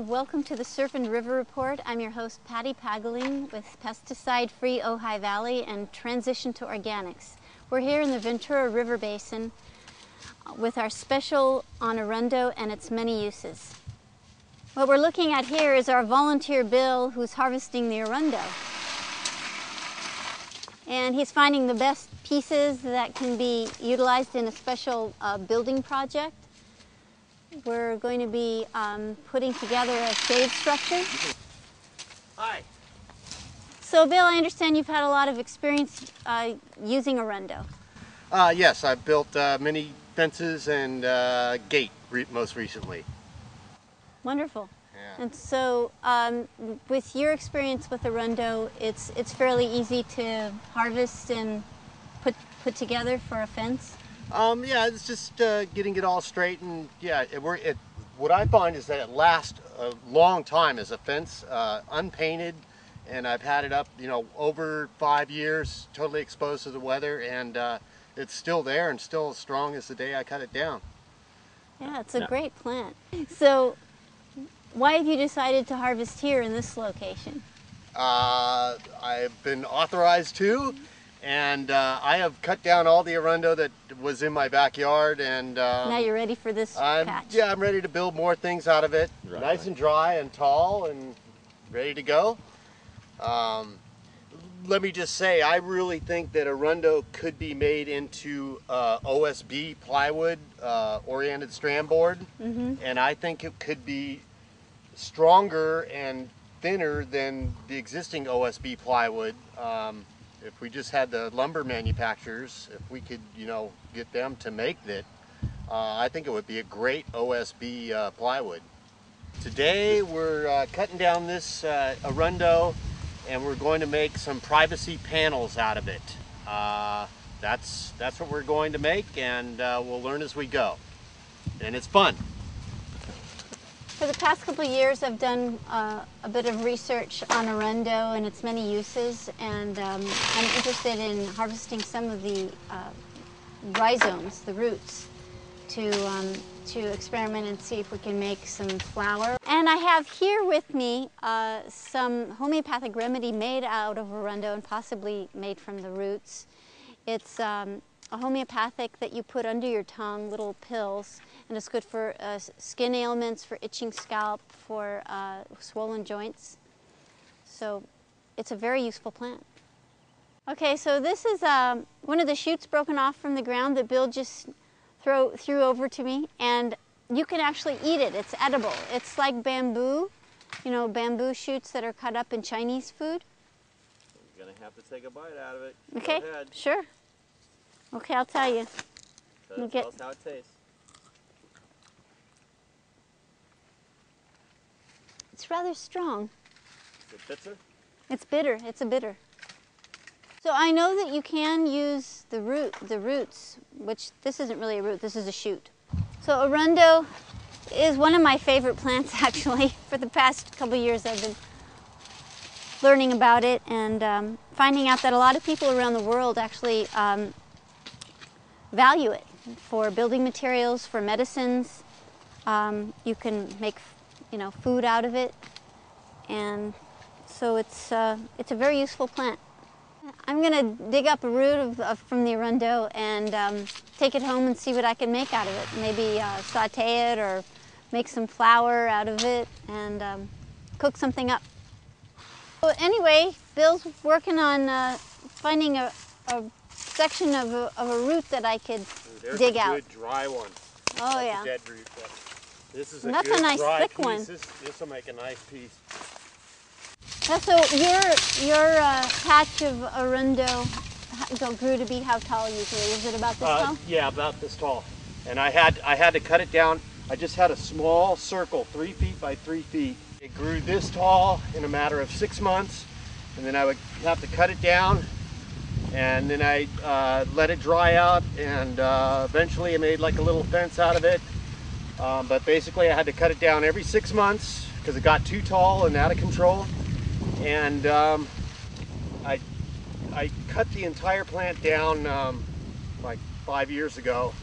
welcome to the Surf and River Report. I'm your host, Patty Pagaling with pesticide-free Ojai Valley and Transition to Organics. We're here in the Ventura River Basin with our special on Arundo and its many uses. What we're looking at here is our volunteer Bill, who's harvesting the Arundo. And he's finding the best pieces that can be utilized in a special building project. We're going to be putting together a shade structure. Hi. So Bill, I understand you've had a lot of experience using Arundo. Yes, I've built many fences and gate most recently. Wonderful. Yeah. And so with your experience with Arundo, it's fairly easy to harvest and put together for a fence? Yeah, it's just getting it all straight, and yeah, what I find is that it lasts a long time as a fence, unpainted, and I've had it up, over 5 years, totally exposed to the weather, and it's still there and still as strong as the day I cut it down. Yeah, it's a great plant. So why have you decided to harvest here in this location? I've been authorized to. And I have cut down all the Arundo that was in my backyard, and now you're ready for this patch. Yeah, I'm ready to build more things out of it. Right. Nice and dry and tall and ready to go. Let me just say, I really think that Arundo could be made into OSB plywood, oriented strand board, and I think it could be stronger and thinner than the existing OSB plywood. If we just had the lumber manufacturers, if we could, get them to make it, I think it would be a great OSB plywood. Today we're cutting down this Arundo, and we're going to make some privacy panels out of it. That's what we're going to make, and we'll learn as we go. And it's fun. For the past couple of years, I've done a bit of research on Arundo and its many uses, and I'm interested in harvesting some of the rhizomes, the roots, to experiment and see if we can make some flour. And I have here with me some homeopathic remedy made out of Arundo and possibly made from the roots. It's a homeopathic that you put under your tongue, little pills, and it's good for skin ailments, for itching scalp, for swollen joints. So it's a very useful plant. Okay, so this is one of the shoots broken off from the ground that Bill just threw over to me, and you can actually eat it. It's edible. It's like bamboo, bamboo shoots that are cut up in Chinese food. You're gonna have to take a bite out of it. Okay, Go ahead. Sure. Okay, I'll tell you. Tell us how it tastes. It's rather strong. Is it bitter? It's bitter. It's a bitter. So I know that you can use the roots, which this isn't really a root, this is a shoot. So Arundo is one of my favorite plants, actually. For the past couple of years I've been learning about it and finding out that a lot of people around the world actually value it for building materials, for medicines. You can make, food out of it, and so it's a very useful plant. I'm going to dig up a root from the Arundo and take it home and see what I can make out of it. Maybe saute it or make some flour out of it and cook something up. So anyway, Bill's working on finding a section of a root that I could dig out. There's a good dry one. Oh, That's yeah. a dead root. This is That's good a nice dry thick piece. one. This will make a nice piece. Yeah, so your patch of Arundo grew to be how tall usually? Is it about this tall? Yeah, about this tall. And I had to cut it down. I just had a small circle, 3 feet by 3 feet. It grew this tall in a matter of 6 months, and then I would have to cut it down, and then I let it dry out, and eventually I made like a little fence out of it. But basically I had to cut it down every 6 months because it got too tall and out of control. And I cut the entire plant down like 5 years ago,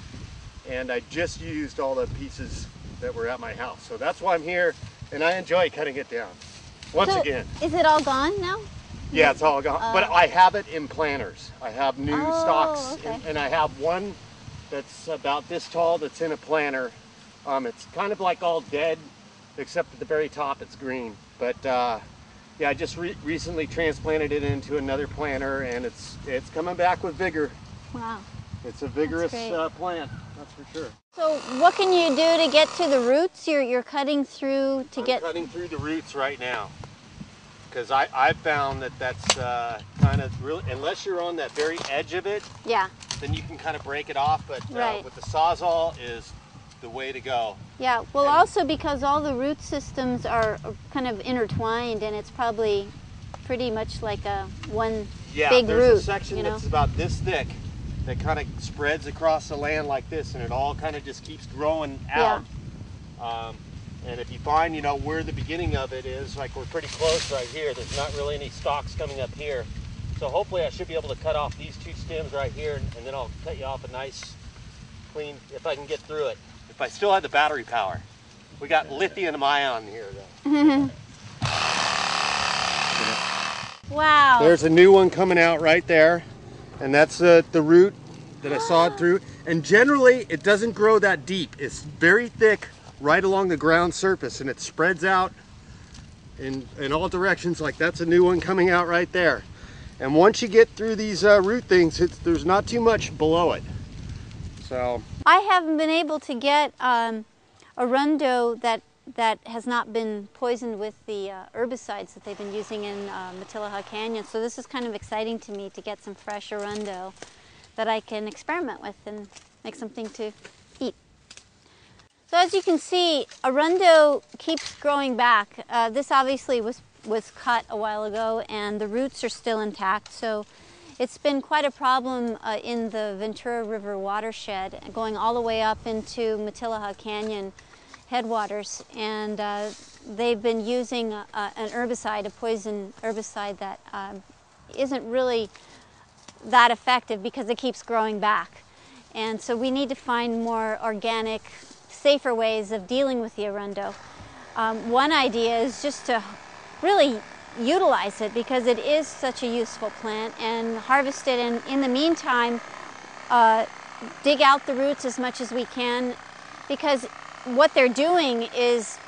and I just used all the pieces that were at my house. So that's why I'm here and I enjoy cutting it down. Once So, again. is it all gone now? Yeah, it's all gone. But I have it in planters. I have new stalks, okay. and I have one that's about this tall that's in a planter. It's kind of like all dead, except at the very top it's green. But yeah, I just recently transplanted it into another planter, and it's coming back with vigor. Wow. It's a vigorous plant, that's for sure. So what can you do to get to the roots? You're cutting through to get... I'm cutting through the roots right now. Because I've found that that's kind of really, unless you're on that very edge of it, yeah, then you can kind of break it off. But right. with the Sawzall is the way to go. Yeah, well, and also because all the root systems are kind of intertwined, and it's probably pretty much like a one big root. Yeah, there's a section that's about this thick that kind of spreads across the land like this, and it all kind of just keeps growing out. Yeah. And if you find, where the beginning of it is, like we're pretty close right here, there's not really any stalks coming up here. So hopefully I should be able to cut off these two stems right here, and then I'll cut you off a nice, clean, if I can get through it. If I still have the battery power. We got lithium ion here though. Wow. There's a new one coming out right there, and that's the root that I sawed through. And generally it doesn't grow that deep. It's very thick right along the ground surface, and it spreads out in all directions. Like that's a new one coming out right there. And once you get through these root things, there's not too much below it. So I haven't been able to get Arundo that has not been poisoned with the herbicides that they've been using in Matilaha Canyon. So this is kind of exciting to me to get some fresh Arundo that I can experiment with and make something to eat. So as you can see, Arundo keeps growing back. This obviously was cut a while ago, and the roots are still intact. So it's been quite a problem in the Ventura River watershed, going all the way up into Matilaha Canyon headwaters. And they've been using an herbicide, a poison herbicide that isn't really that effective because it keeps growing back. And so we need to find more organic, safer ways of dealing with the Arundo. One idea is just to really utilize it because it is such a useful plant, and harvest it, and in the meantime dig out the roots as much as we can, because what they're doing is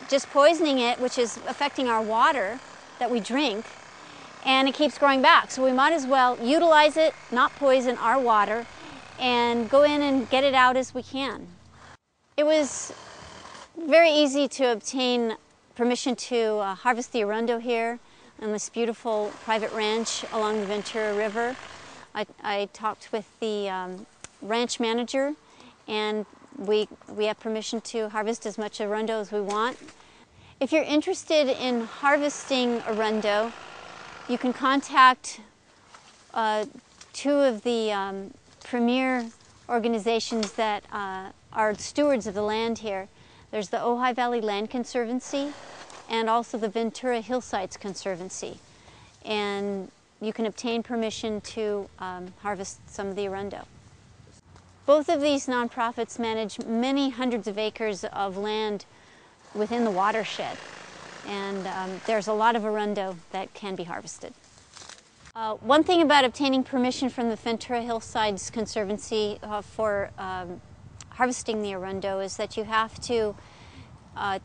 just poisoning it, which is affecting our water that we drink, and it keeps growing back. So we might as well utilize it, not poison our water, and go in and get it out as we can. It was very easy to obtain permission to harvest the Arundo here on this beautiful private ranch along the Ventura River. I talked with the ranch manager, and we have permission to harvest as much Arundo as we want. If you're interested in harvesting Arundo, you can contact two of the premier organizations that are stewards of the land here. There's the Ojai Valley Land Conservancy and also the Ventura Hillsides Conservancy. And you can obtain permission to harvest some of the Arundo. Both of these nonprofits manage many hundreds of acres of land within the watershed. And there's a lot of Arundo that can be harvested. One thing about obtaining permission from the Ventura Hillsides Conservancy for harvesting the Arundo is that you have to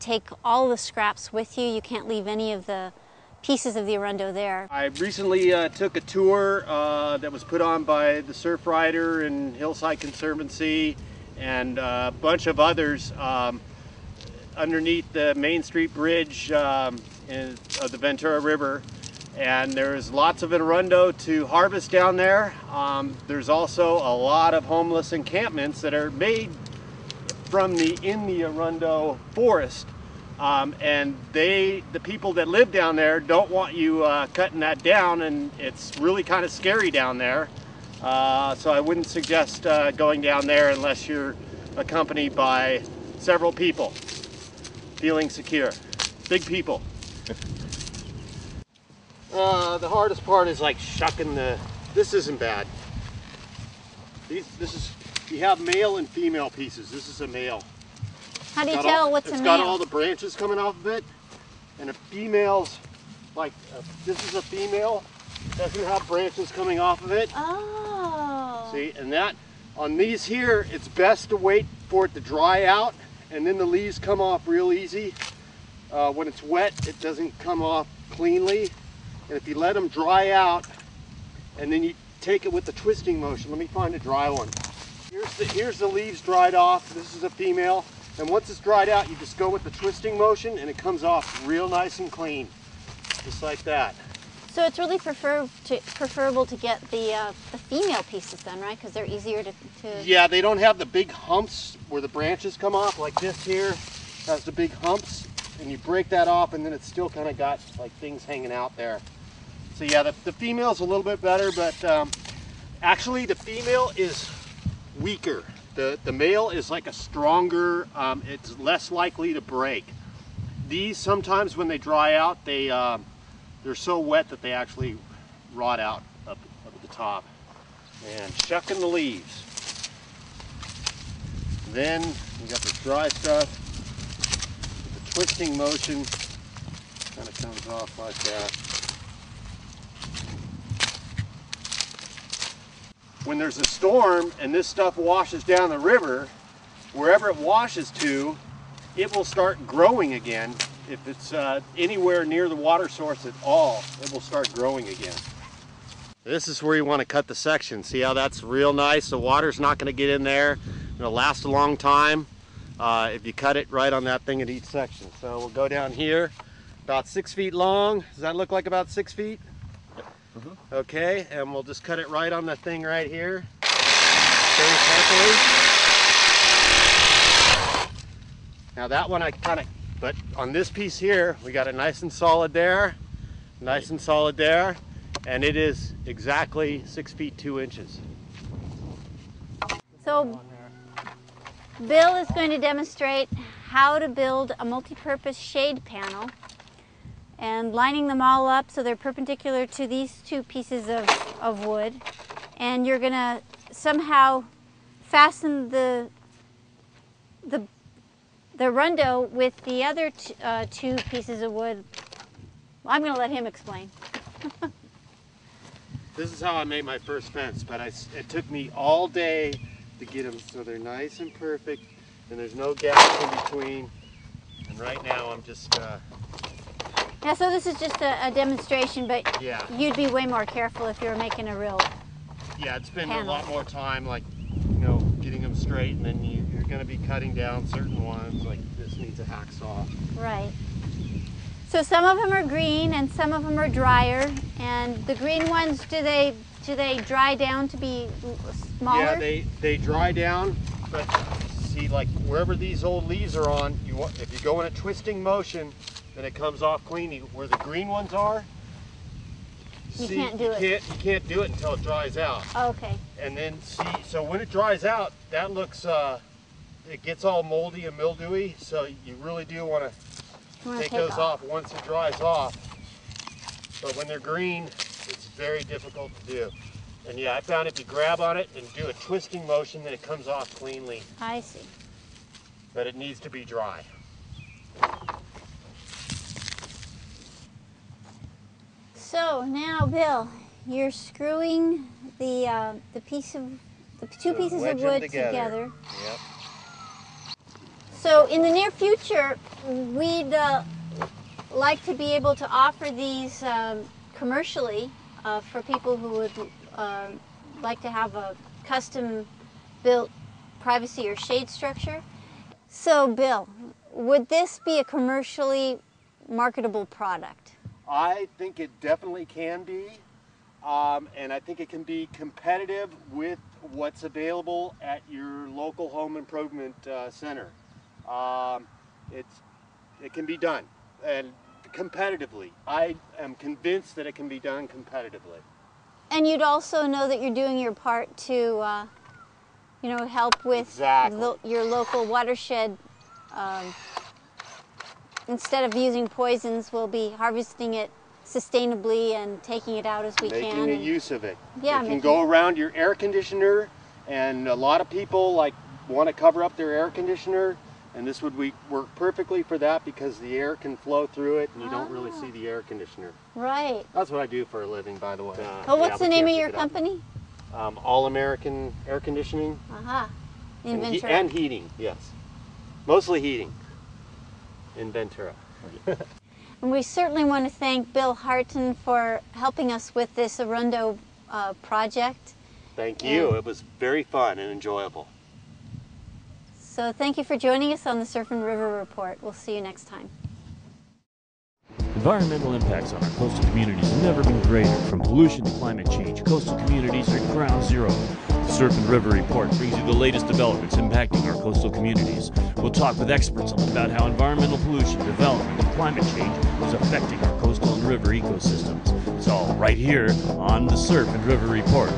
take all the scraps with you. You can't leave any of the pieces of the Arundo there. I recently took a tour that was put on by the Surf Rider and Hillside Conservancy and a bunch of others underneath the Main Street Bridge of the Ventura River. And there's lots of Arundo to harvest down there. There's also a lot of homeless encampments that are made from in the Arundo forest. And the people that live down there don't want you cutting that down, and it's really kind of scary down there. So I wouldn't suggest going down there unless you're accompanied by several people, feeling secure. Big people. The hardest part is like shucking this isn't bad. You have male and female pieces. This is a male. How do you tell what's a male? It's got all the branches coming off of it, and a female's like this is a female. Doesn't have branches coming off of it. Oh. See, and that on these here, it's best to wait for it to dry out, and then the leaves come off real easy. When it's wet, it doesn't come off cleanly, and if you let them dry out, and then you take it with the twisting motion. Let me find a dry one. Here's the leaves dried off. This is a female, and once it's dried out, you just go with the twisting motion, and it comes off real nice and clean, just like that. So it's really preferable to get the female pieces then, right? Because they're easier to... Yeah, they don't have the big humps where the branches come off, like this here has the big humps, and you break that off, and then it's still kind of got like things hanging out there. So yeah, the female's a little bit better, but actually the female is weaker. The male is like a stronger, it's less likely to break. These sometimes when they dry out, they're so wet that they actually rot out up at the top. And shucking the leaves. Then you got the dry stuff. The twisting motion kind of comes off like that. When there's a storm and this stuff washes down the river, wherever it washes to, it will start growing again. If it's anywhere near the water source at all, it will start growing again. This is where you want to cut the section. See how that's real nice? The water's not going to get in there. It'll last a long time if you cut it right on that thing at each section. So we'll go down here, about 6 feet long. Does that look like about 6 feet? Mm-hmm. Okay, and we'll just cut it right on the thing right here. Very carefully. Now that one I kind of, but on this piece here, we got it nice and solid there, nice and solid there, and it is exactly 6 feet 2 inches. So Bill is going to demonstrate how to build a multi-purpose shade panel and lining them all up so they're perpendicular to these two pieces of wood. And you're going to somehow fasten the Arundo with the other two pieces of wood. Well, I'm going to let him explain. This is how I made my first fence, but it took me all day to get them so they're nice and perfect, and there's no gaps in between. And right now I'm just... Yeah, so this is just a demonstration, but yeah, you'd be way more careful if you were making a real Yeah, it's been panel. a lot more time, like, you know, getting them straight, and then you're going to be cutting down certain ones, like this needs a hacksaw. Right. So some of them are green and some of them are drier, and the green ones, do they dry down to be smaller? Yeah, they dry down, but see, like wherever these old leaves are on, if you go in a twisting motion, then it comes off clean. Where the green ones are, you can't do it. You can't do it until it dries out. Oh, okay. And then see, so when it dries out, that looks, it gets all moldy and mildewy. So you really do want to take those off once it dries off. But when they're green, it's very difficult to do. And yeah, I found if you grab on it and do a twisting motion, then it comes off cleanly. I see. But it needs to be dry. So now, Bill, you're screwing the two pieces of wood together. Yep. So in the near future, we'd like to be able to offer these commercially for people who would like to have a custom-built privacy or shade structure. So, Bill, would this be a commercially marketable product? I think it definitely can be, and I think it can be competitive with what's available at your local home improvement center. It can be done, and competitively. I am convinced that it can be done competitively. And you'd also know that you're doing your part to, you know, help with your local watershed. Instead of using poisons, we'll be harvesting it sustainably and taking it out as we can. Making a use of it. Yeah, it can go around your air conditioner, and a lot of people want to cover up their air conditioner, And this would work perfectly for that because the air can flow through it and you don't really see the air conditioner. Right. That's what I do for a living, by the way. Well, what's the name of your company? All American Air Conditioning. In Ventura. And heating, yes. Mostly heating in Ventura. And we certainly want to thank Bill Harton for helping us with this Arundo project. Thank you. It was very fun and enjoyable. So thank you for joining us on the Surf and River Report. We'll see you next time. Environmental impacts on our coastal communities have never been greater. From pollution to climate change, coastal communities are at ground zero. The Surf and River Report brings you the latest developments impacting our coastal communities. We'll talk with experts about how environmental pollution, development, and climate change is affecting our coastal and river ecosystems. It's all right here on the Surf and River Report.